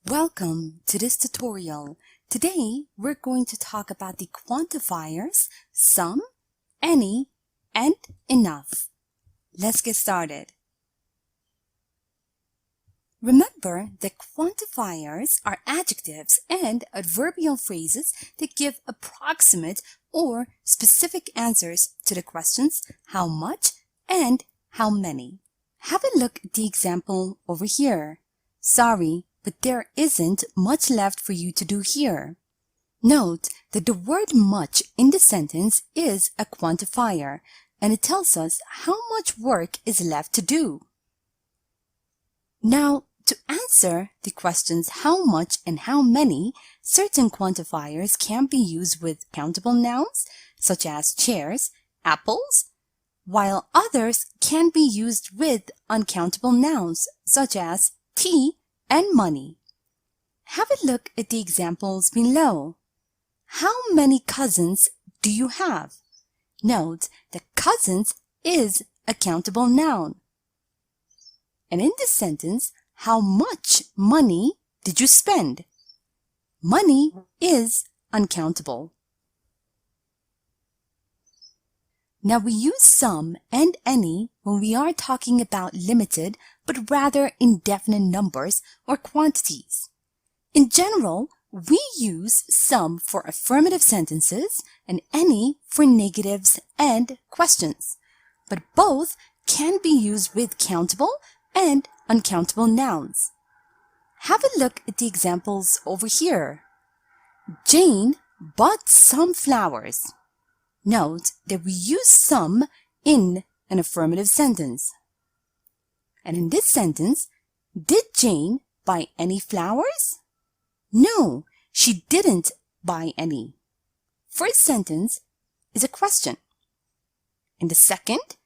Welcome to this tutorial. Today, we're going to talk about the quantifiers some, any, and enough. Let's get started. Remember that quantifiers are adjectives and adverbial phrases that give approximate or specific answers to the questions how much and how many. Have a look at the example over here. Sorry, but there isn't much left for you to do here. Note that the word much in the sentence is a quantifier, and it tells us how much work is left to do. Now, to answer the questions how much and how many, certain quantifiers can be used with countable nouns, such as chairs, apples, while others can be used with uncountable nouns, such as tea and money. Have a look at the examples below. How many cousins do you have? Note that cousins is a countable noun. And in this sentence, how much money did you spend? Money is uncountable. Now we use some and any when we are talking about limited but rather indefinite numbers or quantities. In general, we use some for affirmative sentences and any for negatives and questions, but both can be used with countable and uncountable nouns. Have a look at the examples over here. Jane bought some flowers. Note that we use some in an affirmative sentence. And in this sentence, did Jane buy any flowers? No, she didn't buy any. First sentence is a question. And the second,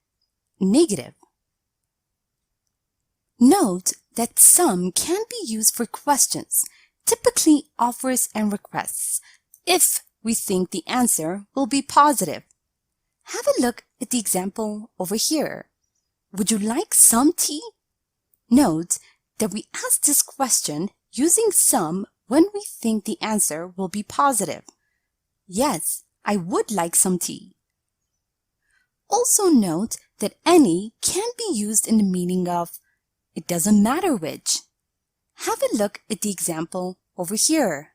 negative. Note that some can be used for questions, typically offers and requests, if we think the answer will be positive. Have a look at the example over here. Would you like some tea? Note that we ask this question using some when we think the answer will be positive. Yes, I would like some tea. Also note that any can be used in the meaning of it doesn't matter which. Have a look at the example over here.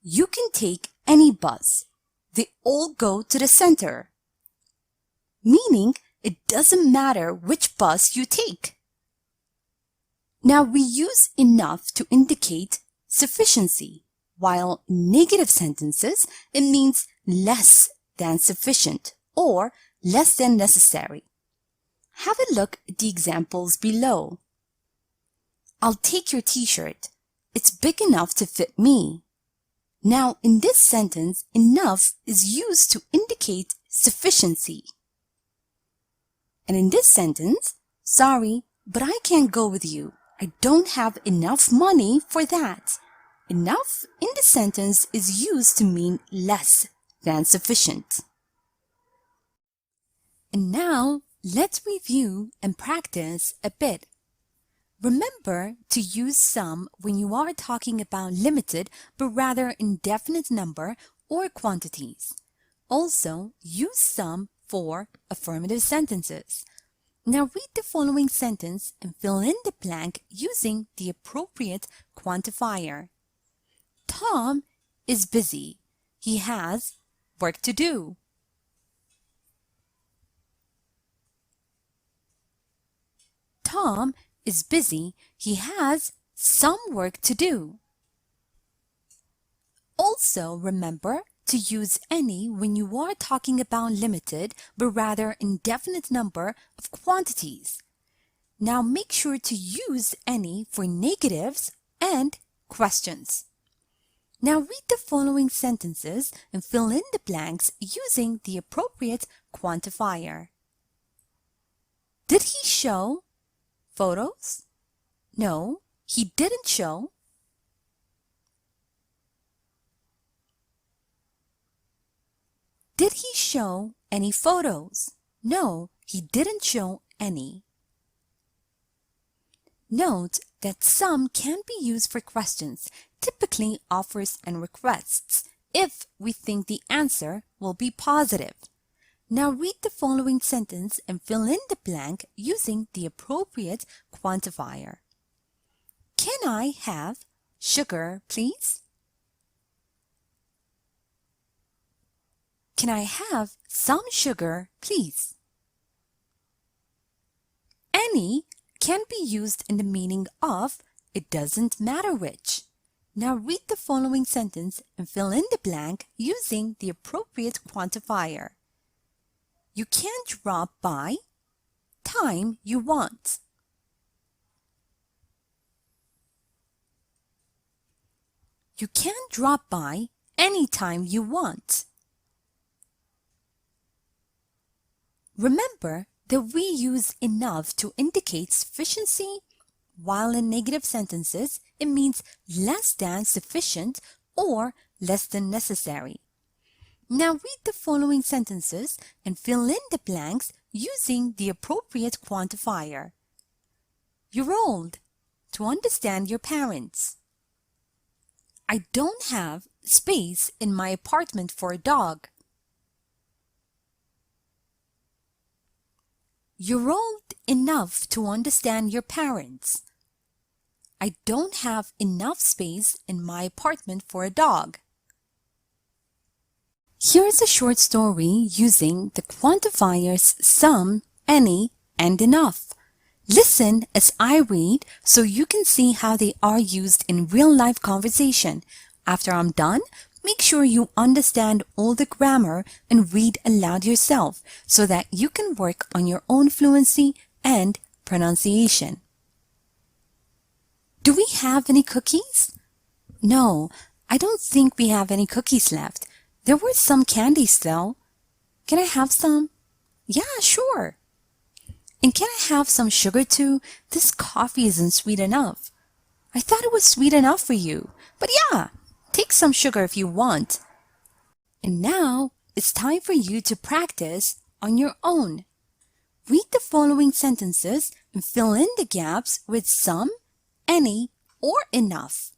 You can take any bus. They all go to the center. Meaning, it doesn't matter which bus you take. Now we use enough to indicate sufficiency, while in negative sentences, it means less than sufficient or less than necessary. Have a look at the examples below. I'll take your t-shirt. It's big enough to fit me. Now, in this sentence, enough is used to indicate sufficiency. And in this sentence, sorry, but I can't go with you. I don't have enough money for that. Enough in the sentence is used to mean less than sufficient. And now, let's review and practice a bit. Remember to use some when you are talking about limited but rather indefinite number or quantities. Also, use some for affirmative sentences. Now read the following sentence and fill in the blank using the appropriate quantifier. Tom is busy. He has work to do. Tom is busy. He has some work to do. Also, remember to use any when you are talking about limited but rather indefinite number of quantities. Now make sure to use any for negatives and questions. Now read the following sentences and fill in the blanks using the appropriate quantifier. Did he show photos? No, he didn't show. Did he show any photos? No, he didn't show any. Note that some can be used for questions, typically offers and requests, if we think the answer will be positive. Now read the following sentence and fill in the blank using the appropriate quantifier. Can I have sugar, please? Can I have some sugar, please? Any can be used in the meaning of it doesn't matter which. Now read the following sentence and fill in the blank using the appropriate quantifier. You can drop by time you want. You can drop by anytime you want. Remember that we use enough to indicate sufficiency, while in negative sentences, it means less than sufficient or less than necessary. Now read the following sentences and fill in the blanks using the appropriate quantifier. You're old to understand your parents. I don't have space in my apartment for a dog. You're old enough to understand your parents. I don't have enough space in my apartment for a dog. Here's a short story using the quantifiers some, any, and enough. Listen as I read so you can see how they are used in real-life conversation. After I'm done, make sure you understand all the grammar and read aloud yourself so that you can work on your own fluency and pronunciation. Do we have any cookies? No, I don't think we have any cookies left. There were some candies though. Can I have some? Yeah, sure. And can I have some sugar too? This coffee isn't sweet enough. I thought it was sweet enough for you. But yeah, take some sugar if you want. And now it's time for you to practice on your own. Read the following sentences and fill in the gaps with some, any, or enough.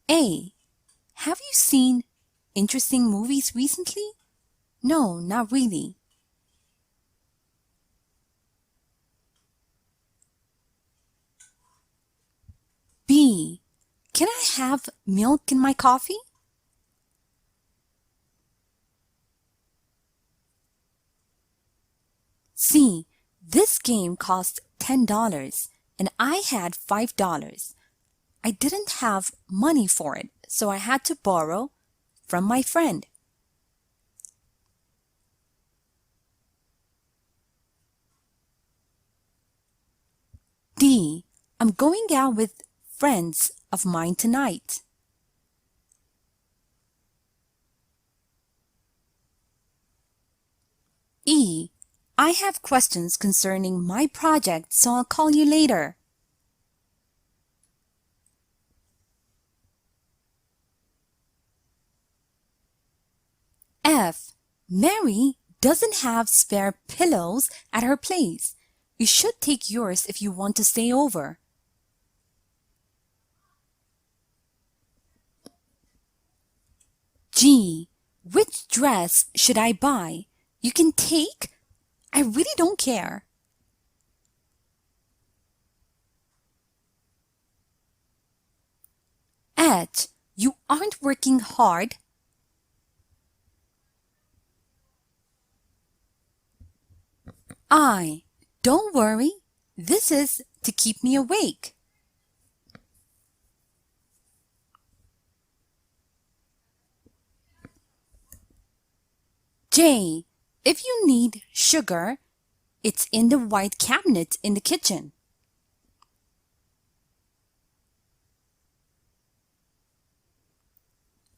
A. Have you seen interesting movies recently? No, not really. B. Can I have milk in my coffee? C. This game cost $10 and I had $5. I didn't have money for it, so I had to borrow from my friend. D. I'm going out with friends of mine tonight. E. I have questions concerning my project, so I'll call you later. F. Mary doesn't have spare pillows at her place. You should take yours if you want to stay over. G. Which dress should I buy? You can take. I really don't care. H. You aren't working hard. I. Don't worry. This is to keep me awake. J. If you need sugar, it's in the white cabinet in the kitchen.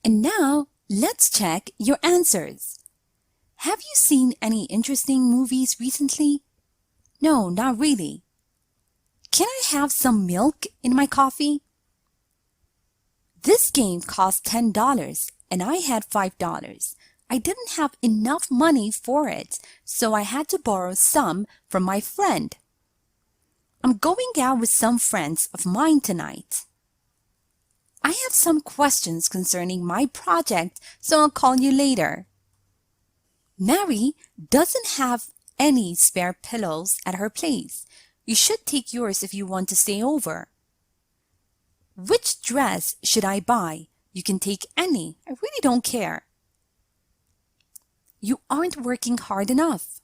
And now, let's check your answers. Have you seen any interesting movies recently? No, not really. Can I have some milk in my coffee? This game cost $10 and I had $5. I didn't have enough money for it, so I had to borrow some from my friend. I'm going out with some friends of mine tonight. I have some questions concerning my project, so I'll call you later. Mary doesn't have any spare pillows at her place. You should take yours if you want to stay over. Which dress should I buy? You can take any. I really don't care. You aren't working hard enough.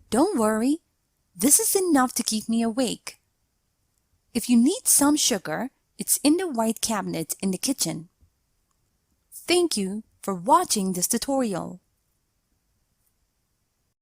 Don't worry. This is enough to keep me awake. If you need some sugar, it's in the white cabinet in the kitchen. Thank you for watching this tutorial.